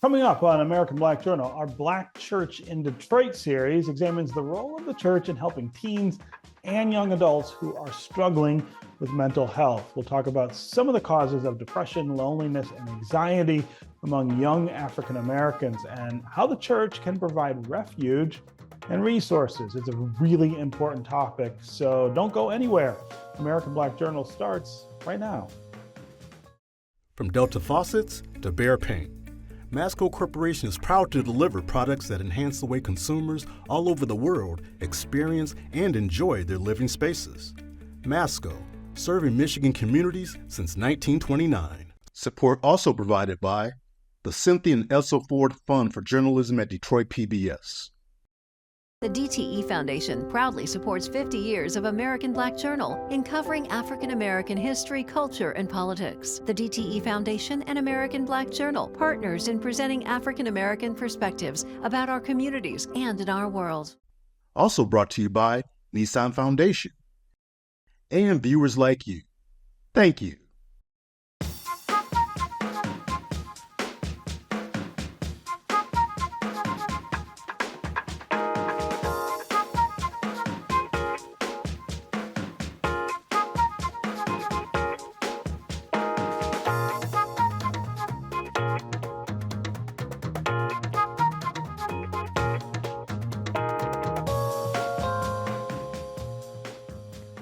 Coming up on American Black Journal, our Black Church in Detroit series examines the role of the church in helping teens and young adults who are struggling with mental health. We'll talk about some of the causes of depression, loneliness, and anxiety among young African Americans and how the church can provide refuge and resources. It's a really important topic, so don't go anywhere. American Black Journal starts right now. From Delta faucets to Behr paint, Masco Corporation is proud to deliver products that enhance the way consumers all over the world experience and enjoy their living spaces. Masco, serving Michigan communities since 1929. Support also provided by the Cynthia and Elsa Ford Fund for Journalism at Detroit PBS. The DTE Foundation proudly supports 50 years of American Black Journal in covering African American history, culture, and politics. The DTE Foundation and American Black Journal partners in presenting African American perspectives about our communities and in our world. Also brought to you by Nissan Foundation and viewers like you. Thank you.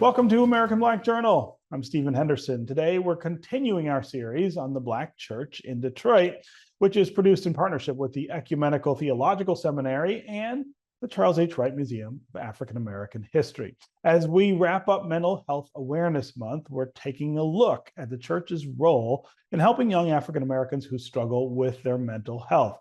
Welcome to American Black Journal. I'm Stephen Henderson. Today, we're continuing our series on the Black Church in Detroit, which is produced in partnership with the Ecumenical Theological Seminary and the Charles H. Wright Museum of African American History. As we wrap up Mental Health Awareness Month, we're taking a look at the church's role in helping young African Americans who struggle with their mental health.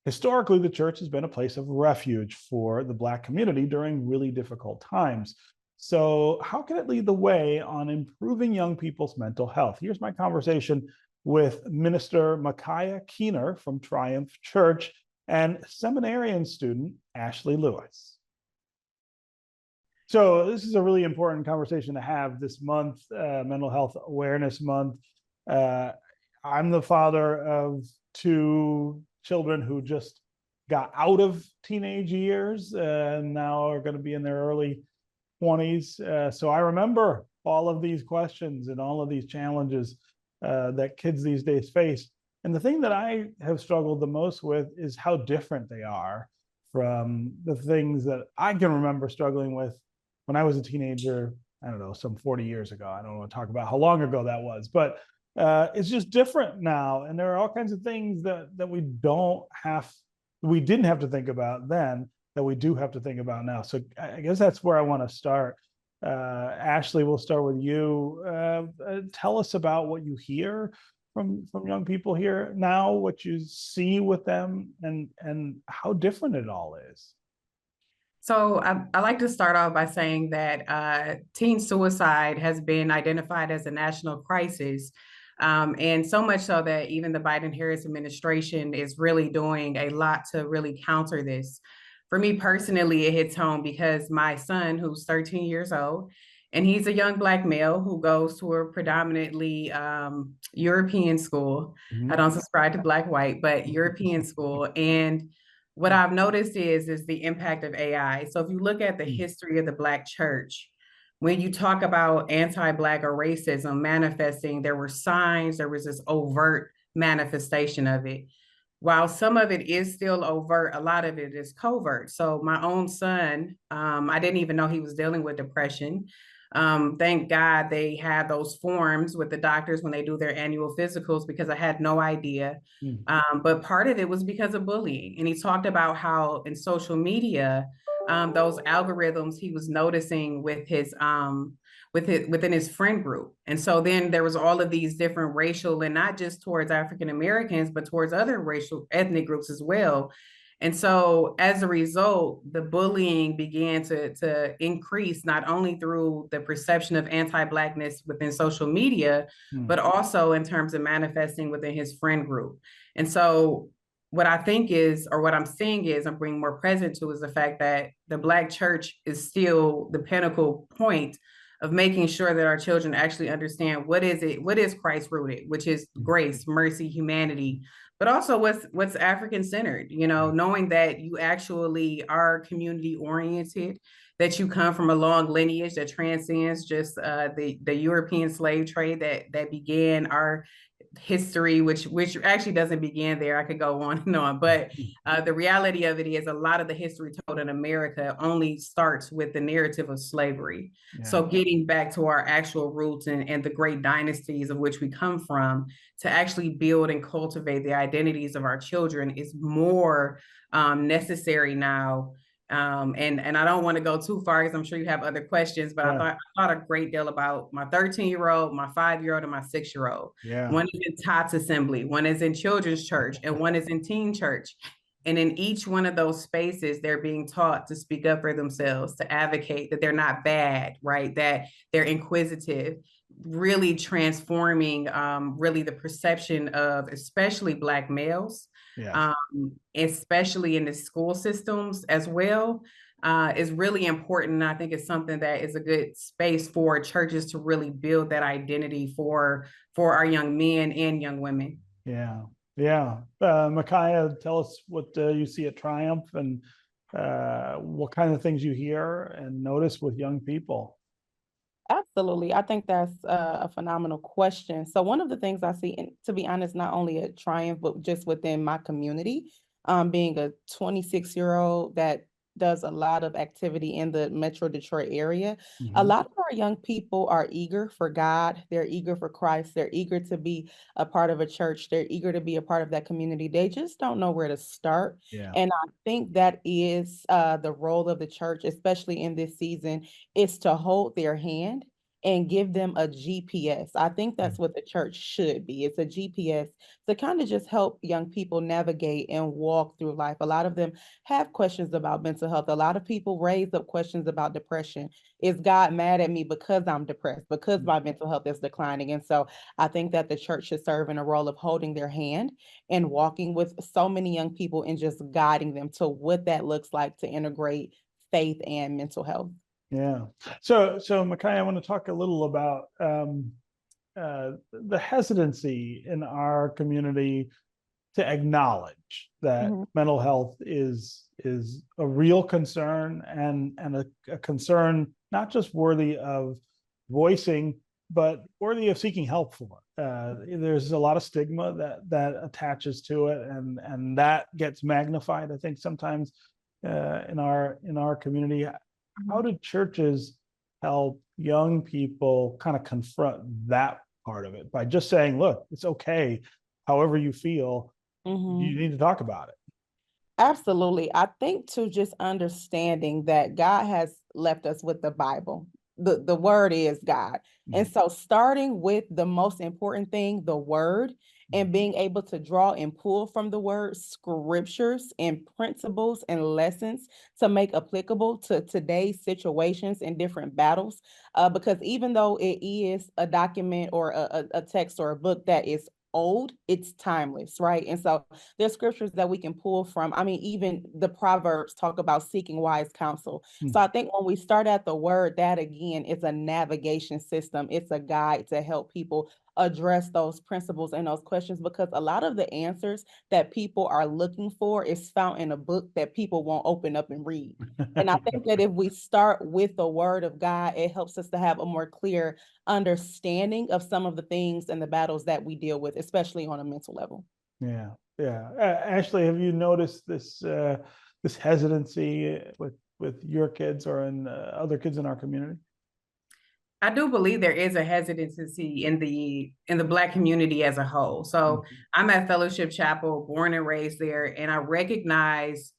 Historically, the church has been a place of refuge for the Black community during really difficult times. So how can it lead the way on improving young people's mental health? Here's my conversation with Minister Mikiah Keener from Triumph Church and seminarian student Ashley Lewis. So this is a really important conversation to have this month, Mental Health Awareness Month. I'm the father of two children who just got out of teenage years and now are going to be in their early 20s. So I remember all of these questions and all of these challenges that kids these days face. And the thing that I have struggled the most with is how different they are from the things that I can remember struggling with when I was a teenager, I don't know, some 40 years ago. I don't want to talk about how long ago that was, but it's just different now. And there are all kinds of things that we didn't have to think about then that we do have to think about now. So I guess that's where I want to start. Ashley, we'll start with you. Tell us about what you hear from young people here now, what you see with them, and how different it all is. So I like to start off by saying that teen suicide has been identified as a national crisis. And so much so that even the Biden-Harris administration is really doing a lot to really counter this. For me personally, it hits home because my son, who's 13 years old, and he's a young Black male who goes to a predominantly European school. Mm-hmm. I don't subscribe to Black, white, but European school. And what I've noticed is the impact of AI. So if you look at the history of the Black church, when you talk about anti-Black or racism manifesting, there were signs, there was this overt manifestation of it. While some of it is still overt, a lot of it is covert. So my own son, I didn't even know he was dealing with depression. Thank God they had those forms with the doctors when they do their annual physicals, because I had no idea. But part of it was because of bullying. And he talked about how in social media, those algorithms he was noticing with his within his friend group. And so then there was all of these different racial, and not just towards African Americans, but towards other racial ethnic groups as well. And so as a result, the bullying began to increase, not only through the perception of anti-Blackness within social media, but also in terms of manifesting within his friend group. And so what I think is, or what I'm seeing is, I'm bringing more present to, is the fact that the Black church is still the pinnacle point of making sure that our children actually understand what is Christ rooted, which is grace, mercy, humanity, but also what's African centered, knowing that you actually are community oriented, that you come from a long lineage that transcends just the European slave trade that began our history, which actually doesn't begin there. I could go on and on, but the reality of it is a lot of the history told in America only starts with the narrative of slavery. Yeah. So getting back to our actual roots and the great dynasties of which we come from, to actually build and cultivate the identities of our children is more necessary now. And I don't want to go too far because I'm sure you have other questions, but I thought a great deal about my 13-year-old, my 5-year-old, and my 6-year-old. Yeah. One is in Tots Assembly, one is in Children's Church, and one is in Teen Church. And in each one of those spaces, they're being taught to speak up for themselves, to advocate that they're not bad, right? That they're inquisitive, really transforming really the perception of especially Black males. Yeah. Especially in the school systems as well, is really important. I think it's something that is a good space for churches to really build that identity for our young men and young women. Yeah. Yeah. Mikiah, tell us what you see at Triumph and what kind of things you hear and notice with young people. Absolutely. I think that's a phenomenal question. So one of the things I see, and to be honest, not only at Triumph, but just within my community, being a 26-year-old that does a lot of activity in the Metro Detroit area, a lot of our young people are eager for God. They're eager for Christ. They're eager to be a part of a church. They're eager to be a part of that community. They just don't know where to start. Yeah. And I think that is the role of the church, especially in this season, is to hold their hand and give them a GPS. I think that's what the church should be. It's a GPS to kind of just help young people navigate and walk through life. A lot of them have questions about mental health. A lot of people raise up questions about depression. Is God mad at me because I'm depressed, because my mental health is declining? And so I think that the church should serve in a role of holding their hand and walking with so many young people and just guiding them to what that looks like to integrate faith and mental health. Yeah. So Mikiah, I want to talk a little about the hesitancy in our community to acknowledge that mental health is a real concern and a concern not just worthy of voicing, but worthy of seeking help for. There's a lot of stigma that attaches to it, and that gets magnified, I think, sometimes in our community. How do churches help young people kind of confront that part of it by just saying, look, it's okay, however you feel, you need to talk about it? Absolutely. I think to just understanding that God has left us with the Bible. The word is God. And so starting with the most important thing, the word, and being able to draw and pull from the word scriptures and principles and lessons to make applicable to today's situations and different battles. Because even though it is a document or a text or a book that is old, it's timeless, right? And so there's scriptures that we can pull from. I mean, even the Proverbs talk about seeking wise counsel. So I think when we start at the word, that again is a navigation system. It's a guide to help people address those principles and those questions, because a lot of the answers that people are looking for is found in a book that people won't open up and read. And I think that if we start with the word of God, it helps us to have a more clear understanding of some of the things and the battles that we deal with, especially on a mental level. Yeah. Ashley, have you noticed this hesitancy with your kids or in other kids in our community? I do believe there is a hesitancy in the Black community as a whole. So I'm at Fellowship Chapel, born and raised there, and I recognize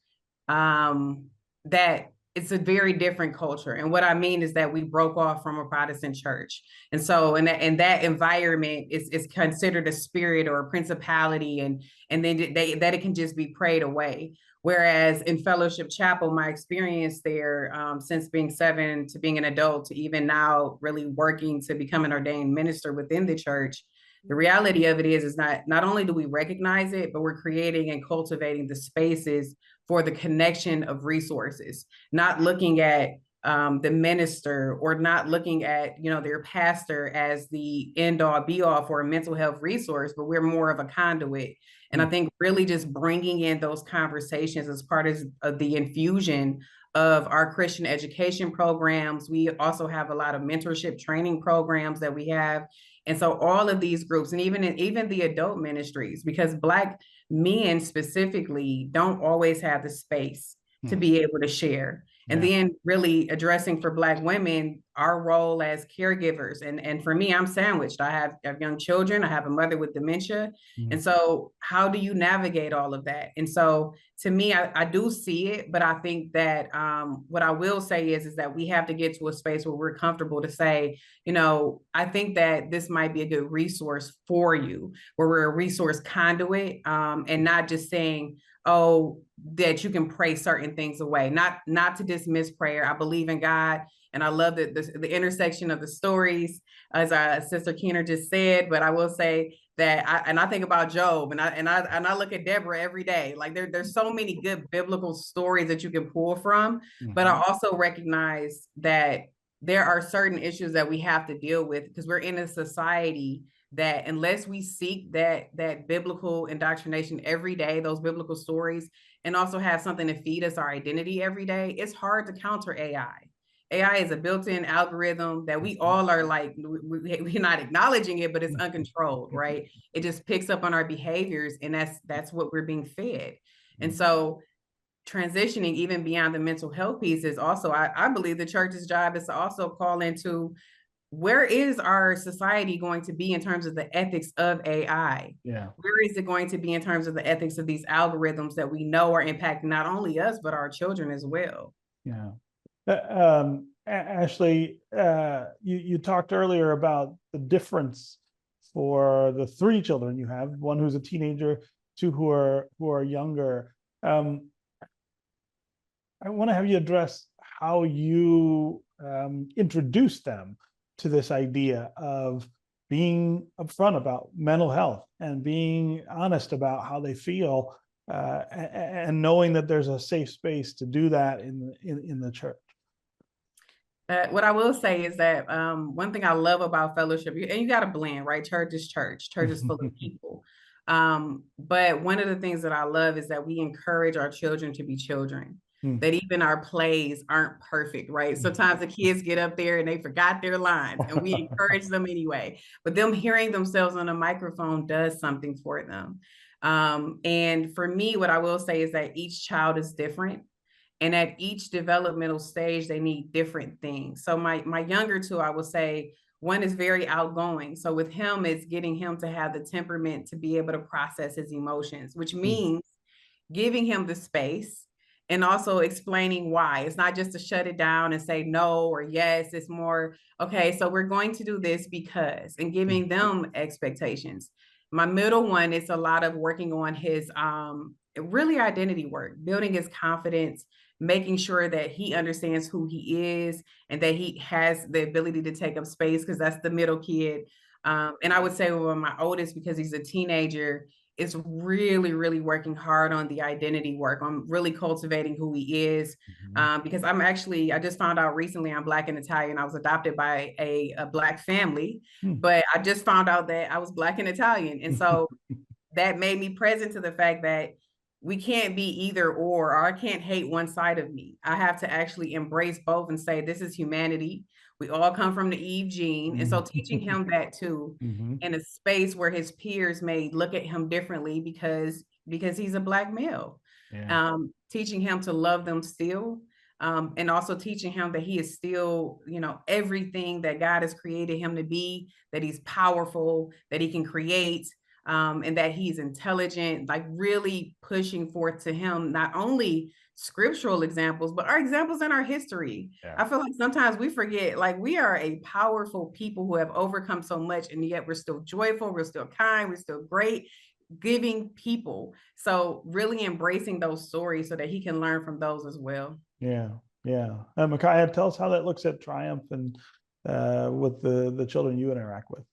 that it's a very different culture. And what I mean is that we broke off from a Protestant church. And so in that environment is considered a spirit or a principality, and then that it can just be prayed away. Whereas in Fellowship Chapel, my experience there, since being 7 to being an adult to even now really working to become an ordained minister within the church, the reality of it is not only do we recognize it, but we're creating and cultivating the spaces for the connection of resources, not looking at the minister or not looking at, their pastor as the end all be all for a mental health resource, but we're more of a conduit. And I think really just bringing in those conversations as part of the infusion of our Christian education programs. We also have a lot of mentorship training programs that we have. And so all of these groups, and even the adult ministries, because Black men specifically don't always have the space to be able to share. And then really addressing for Black women, our role as caregivers. And for me, I'm sandwiched. I have young children. I have a mother with dementia. And so how do you navigate all of that? And so to me, I do see it, but I think that what I will say is that we have to get to a space where we're comfortable to say, you know, I think that this might be a good resource for you, where we're a resource conduit, and not just saying, oh, that you can pray certain things away, not to dismiss prayer. I believe in God. And I love the intersection of the stories, as our sister Keener just said. But I will say that I think about Job, and I look at Deborah every day. Like there's so many good biblical stories that you can pull from. But I also recognize that there are certain issues that we have to deal with, because we're in a society that unless we seek that biblical indoctrination every day, those biblical stories, and also have something to feed us our identity every day, it's hard to counter AI. AI is a built-in algorithm that we all are like, we're not acknowledging it, but it's uncontrolled, right? It just picks up on our behaviors, and that's what we're being fed. And so transitioning even beyond the mental health piece is also, I believe the church's job is to also call into, where is our society going to be in terms of the ethics of AI? Yeah. Where is it going to be in terms of the ethics of these algorithms that we know are impacting not only us, but our children as well? Yeah. Ashley, you talked earlier about the difference for the 3 children you have, one who's a teenager, 2 who are younger. I want to have you address how you introduce them to this idea of being upfront about mental health and being honest about how they feel, and knowing that there's a safe space to do that in the church. What I will say is that one thing I love about fellowship, and you got to blend, right? Church is church. Church is full of people. But one of the things that I love is that we encourage our children to be children. That even our plays aren't perfect, right? Sometimes the kids get up there and they forgot their lines, and we encourage them anyway. But them hearing themselves on a microphone does something for them. And for me, what I will say is that each child is different. And at each developmental stage, they need different things. So my younger 2, I will say, one is very outgoing. So with him, it's getting him to have the temperament to be able to process his emotions, which means giving him the space and also explaining why. It's not just to shut it down and say no or yes. It's more, okay, so we're going to do this because, and giving them expectations. My middle one is a lot of working on his really identity work, building his confidence, making sure that he understands who he is and that he has the ability to take up space, because that's the middle kid. And I would say with my oldest, because he's a teenager, is really, really working hard on the identity work. I'm really cultivating who he is, because I just found out recently I'm Black and Italian. I was adopted by a Black family, but I just found out that I was Black and Italian. And so that made me present to the fact that we can't be either or I can't hate one side of me. I have to actually embrace both and say, this is humanity. We all come from the Eve gene. And so teaching him that too, in a space where his peers may look at him differently because he's a Black male, teaching him to love them still. And also teaching him that he is still, everything that God has created him to be, that he's powerful, that he can create, and that he's intelligent, like really pushing forth to him, not only scriptural examples, but our examples in our history. I feel like sometimes we forget, like we are a powerful people who have overcome so much, and yet we're still joyful, we're still kind, we're still great, giving people. So really embracing those stories so that he can learn from those as well. Yeah. Mikiah, tell us how that looks at Triumph and with the children you interact with.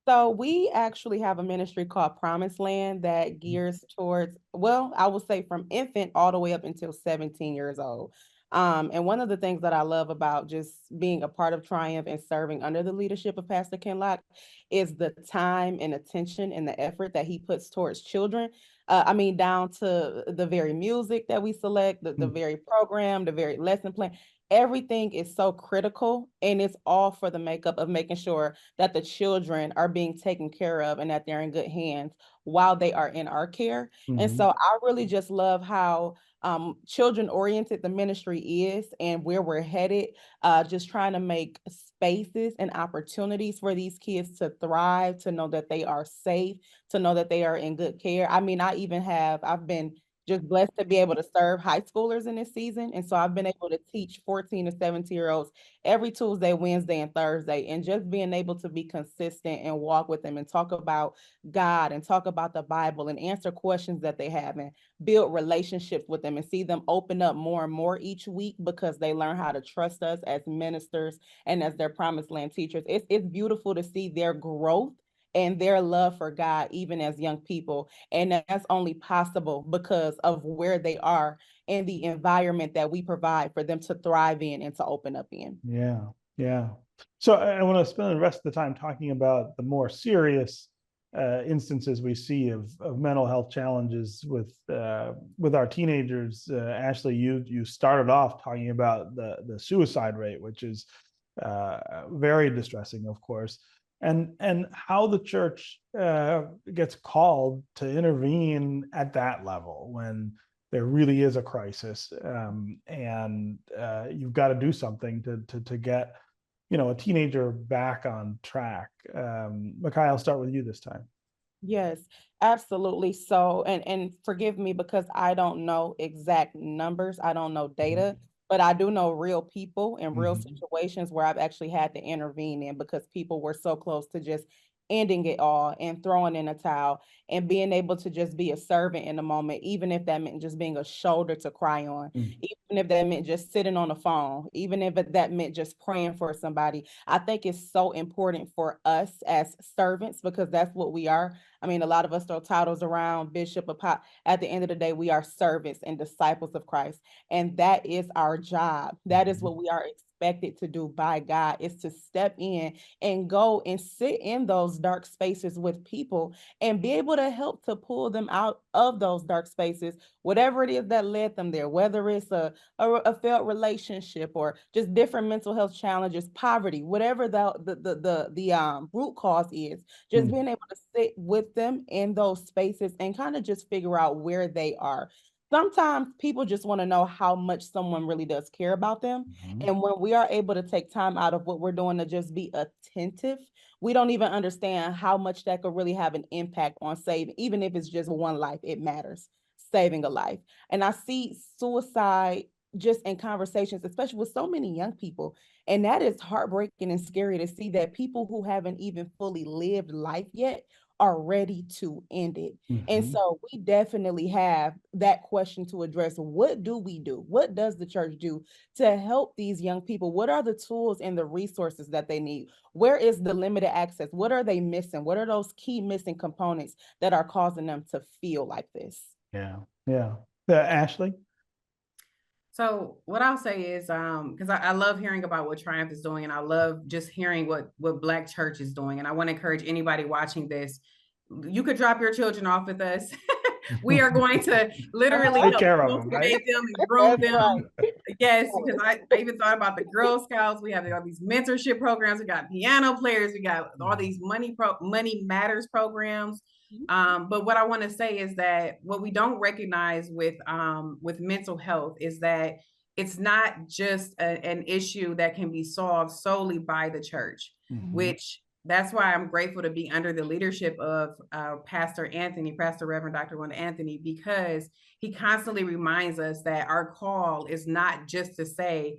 So we actually have a ministry called Promised Land that gears towards, well, I will say from infant all the way up until 17 years old. And one of the things that I love about just being a part of Triumph and serving under the leadership of Pastor Ken Locke is the time and attention and the effort that he puts towards children. down to the very music that we select, the very program, the very lesson plan. Everything is so critical, and it's all for the makeup of making sure that the children are being taken care of and that they're in good hands while they are in our care. And so I really just love how children oriented the ministry is and where we're headed, just trying to make spaces and opportunities for these kids to thrive, to know that they are safe, to know that they are in good care. I mean, I've been just blessed to be able to serve high schoolers in this season. And so I've been able to teach 14 to 17-year-olds every Tuesday, Wednesday, and Thursday, and just being able to be consistent and walk with them and talk about God and talk about the Bible and answer questions that they have and build relationships with them and see them open up more and more each week because they learn how to trust us as ministers and as their promised land teachers. It's beautiful to see their growth and their love for God, even as young people. And that's only possible because of where they are and the environment that we provide for them to thrive in and to open up in. Yeah, yeah. So I want to spend the rest of the time talking about the more serious instances we see of mental health challenges with our teenagers. Ashley, you started off talking about the suicide rate, which is very distressing, of course. And how the church gets called to intervene at that level when there really is a crisis, and you've got to do something to get a teenager back on track. Mikiah, I'll start with you this time. Yes, absolutely. So, and forgive me because I don't know exact numbers. I don't know data. But I do know real people and real situations where I've actually had to intervene in because people were so close to just ending it all and throwing in a towel and being able to just be a servant in the moment, even if that meant just being a shoulder to cry on, even if that meant just sitting on the phone, even if that meant just praying for somebody. I think it's so important for us as servants because that's what we are. I mean, a lot of us throw titles around, bishop, apostle. At the end of the day, we are servants and disciples of Christ. And that is our job. That is what we are expected to do by God, is to step in and go and sit in those dark spaces with people and be able to help to pull them out of those dark spaces, whatever it is that led them there, whether it's a failed relationship or just different mental health challenges, poverty, whatever the root cause is, just being able to sit with them in those spaces and kind of just figure out where they are. Sometimes people just want to know how much someone really does care about them. And when we are able to take time out of what we're doing to just be attentive, we don't even understand how much that could really have an impact on saving, even if it's just one life, it matters, saving a life. And I see suicide just in conversations, especially with so many young people. And that is heartbreaking and scary to see that people who haven't even fully lived life yet are ready to end it. And so we definitely have that question to address. What do we do? What does the church do to help these young people? What are the tools and the resources that they need? Where is the limited access? What are they missing? What are those key missing components that are causing them to feel like this? Yeah. Ashley? So what I'll say is, because I love hearing about what Triumph is doing, and I love just hearing what Black Church is doing. And I want to encourage anybody watching this, you could drop your children off with us. We are going to literally take care of them, right? them and groom them. Yes, because I even thought about the Girl Scouts. We have all these mentorship programs. We got piano players. We got all these money matters programs. But what I want to say is that what we don't recognize with mental health is that it's not just an issue that can be solved solely by the church, which that's why I'm grateful to be under the leadership of Pastor Reverend Dr. Wanda Anthony, because he constantly reminds us that our call is not just to say,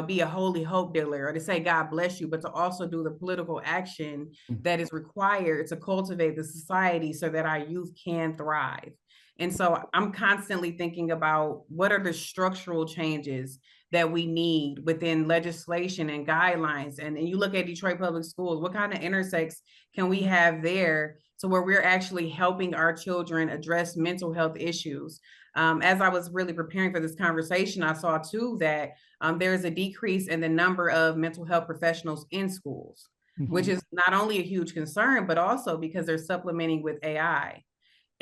be a holy hope dealer or to say, God bless you, but to also do the political action that is required to cultivate the society so that our youth can thrive. And so I'm constantly thinking about what are the structural changes that we need within legislation and guidelines. And you look at Detroit Public Schools, what kind of intersects can we have there to where we're actually helping our children address mental health issues? As I was really preparing for this conversation, I saw too that there's a decrease in the number of mental health professionals in schools, which is not only a huge concern, but also because they're supplementing with AI.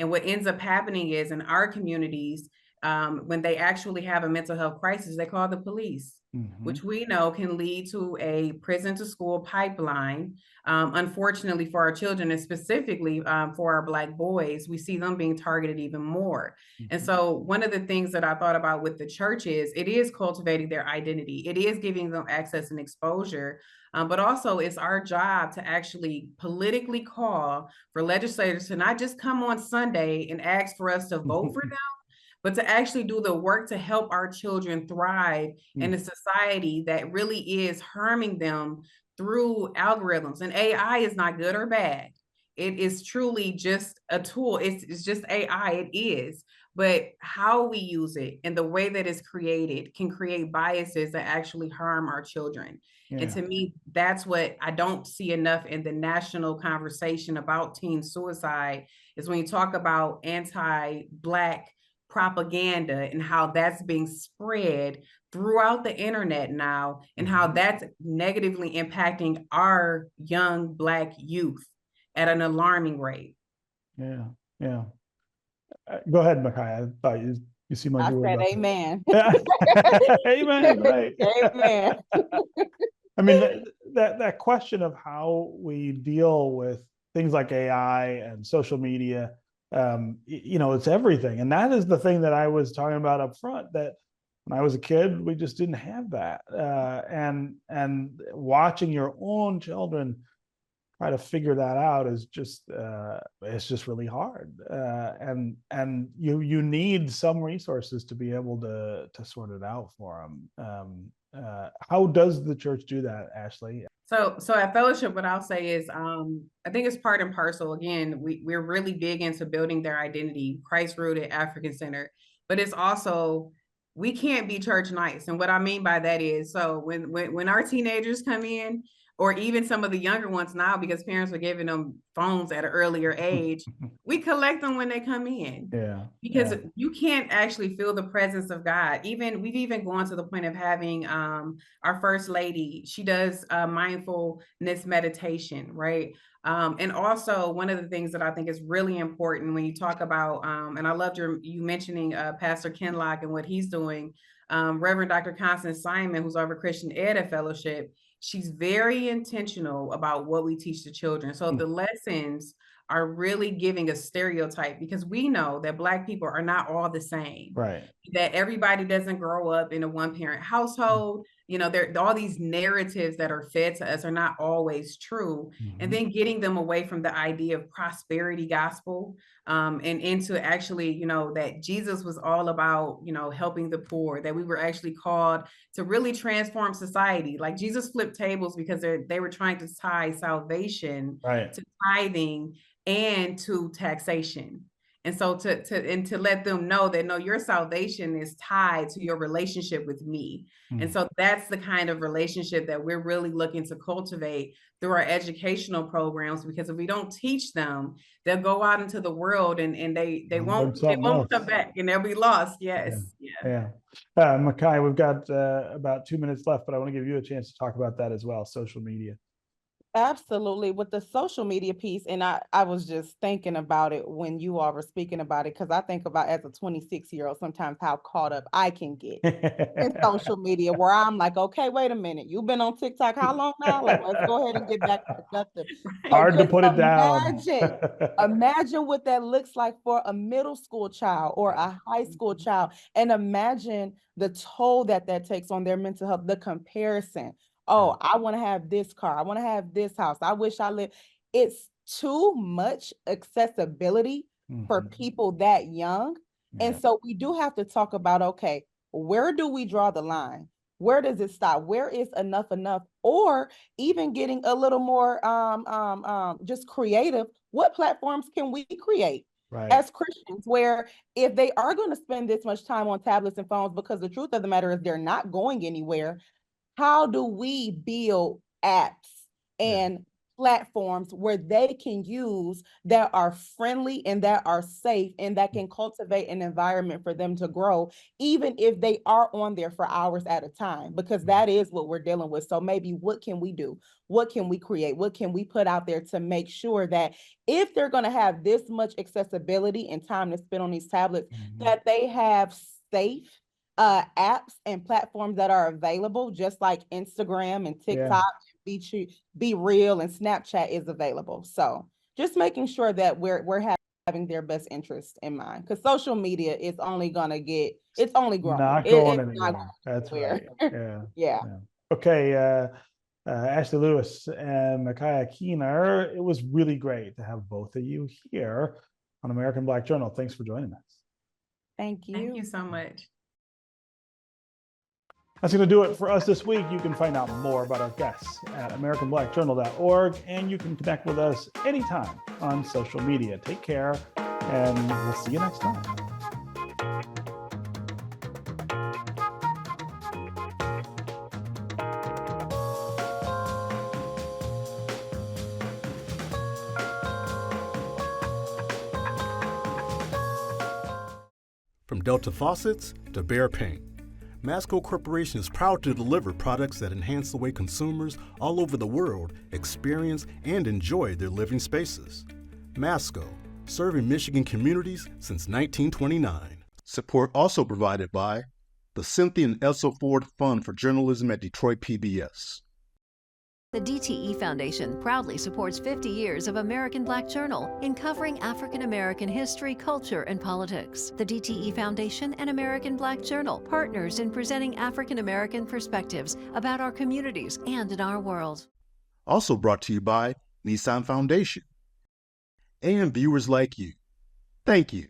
And what ends up happening is in our communities, when they actually have a mental health crisis, they call the police, which we know can lead to a prison to school pipeline. Unfortunately for our children, and specifically for our Black boys, we see them being targeted even more. And so one of the things that I thought about with the church is it is cultivating their identity. It is giving them access and exposure. But also it's our job to actually politically call for legislators to not just come on Sunday and ask for us to vote for them, but to actually do the work to help our children thrive in a society that really is harming them through algorithms. And AI is not good or bad. It is truly just a tool. It's just AI, it is. But how we use it and the way that it's created can create biases that actually harm our children. And to me, that's what I don't see enough in the national conversation about teen suicide, is when you talk about anti-Black propaganda and how that's being spread throughout the internet now, and how that's negatively impacting our young Black youth at an alarming rate. Yeah. Go ahead, Mikiah. I thought you seem like I you were said about to- amen. Amen, right. Amen. I mean, that question of how we deal with things like AI and social media, it's everything. And that is the thing that I was talking about up front, that when I was a kid, we just didn't have that. And watching your own children try to figure that out is just it's just really hard. And you need some resources to be able to sort it out for them. How does the church do that, Ashley? So at Fellowship, what I'll say is, I think it's part and parcel. Again, we're really big into building their identity, Christ-rooted, African-centered, but it's also, we can't be church nice. And what I mean by that is, so when our teenagers come in, or even some of the younger ones now, because parents are giving them phones at an earlier age, we collect them when they come in. Because you can't actually feel the presence of God. We've even gone to the point of having our First Lady, she does mindfulness meditation, right? And also one of the things that I think is really important when you talk about, and I loved you mentioning Pastor Kenlock and what he's doing, Reverend Dr. Constance Simon, who's over Christian Ed at Fellowship, she's very intentional about what we teach the children. So the lessons are really giving a stereotype, because we know that Black people are not all the same. Right. That everybody doesn't grow up in a one-parent household. There all these narratives that are fed to us are not always true. And then getting them away from the idea of prosperity gospel, and into actually, that Jesus was all about, helping the poor, that we were actually called to really transform society. Like Jesus flipped tables because they were trying to tie salvation to tithing and to taxation. And so to let them know that, no, your salvation is tied to your relationship with me. And so that's the kind of relationship that we're really looking to cultivate through our educational programs, because if we don't teach them, they'll go out into the world and they won't come back and they'll be lost. Yes. Yeah. Mikiah, we've got about 2 minutes left, but I want to give you a chance to talk about that as well, social media. Absolutely. With the social media piece, and I was just thinking about it when you all were speaking about it, because I think about, as a 26-year-old, sometimes how caught up I can get in social media, where I'm like, okay, wait a minute, you've been on TikTok how long now? Like, let's go ahead and get back to productive. Hard to put it down. Imagine what that looks like for a middle school child or a high school child, and imagine the toll that takes on their mental health, the comparison. Oh, I want to have this car. I want to have this house. I wish I lived. It's too much accessibility for people that young. And so we do have to talk about, okay, where do we draw the line? Where does it stop? Where is enough? Or even getting a little more just creative. What platforms can we create as Christians, where if they are going to spend this much time on tablets and phones, because the truth of the matter is they're not going anywhere, how do we build apps and platforms where they can use that are friendly and that are safe and that can cultivate an environment for them to grow, even if they are on there for hours at a time, because that is what we're dealing with. So maybe what can we do? What can we create? What can we put out there to make sure that if they're going to have this much accessibility and time to spend on these tablets, that they have safe apps and platforms that are available, just like Instagram and TikTok, Be Real, and Snapchat is available. So just making sure that we're having their best interest in mind, because social media is only gonna get, it's only growing. Not going anywhere. That's right. Yeah. Okay. Ashley Lewis and Mikiah Keener, it was really great to have both of you here on American Black Journal. Thanks for joining us. Thank you. Thank you so much. That's going to do it for us this week. You can find out more about our guests at AmericanBlackJournal.org, and you can connect with us anytime on social media. Take care, and we'll see you next time. From Delta faucets to Behr paint, Masco Corporation is proud to deliver products that enhance the way consumers all over the world experience and enjoy their living spaces. Masco, serving Michigan communities since 1929. Support also provided by the Cynthia and Elsa Ford Fund for Journalism at Detroit PBS. The DTE Foundation proudly supports 50 years of American Black Journal in covering African American history, culture, and politics. The DTE Foundation and American Black Journal partners in presenting African American perspectives about our communities and in our world. Also brought to you by Nissan Foundation. And viewers like you. Thank you.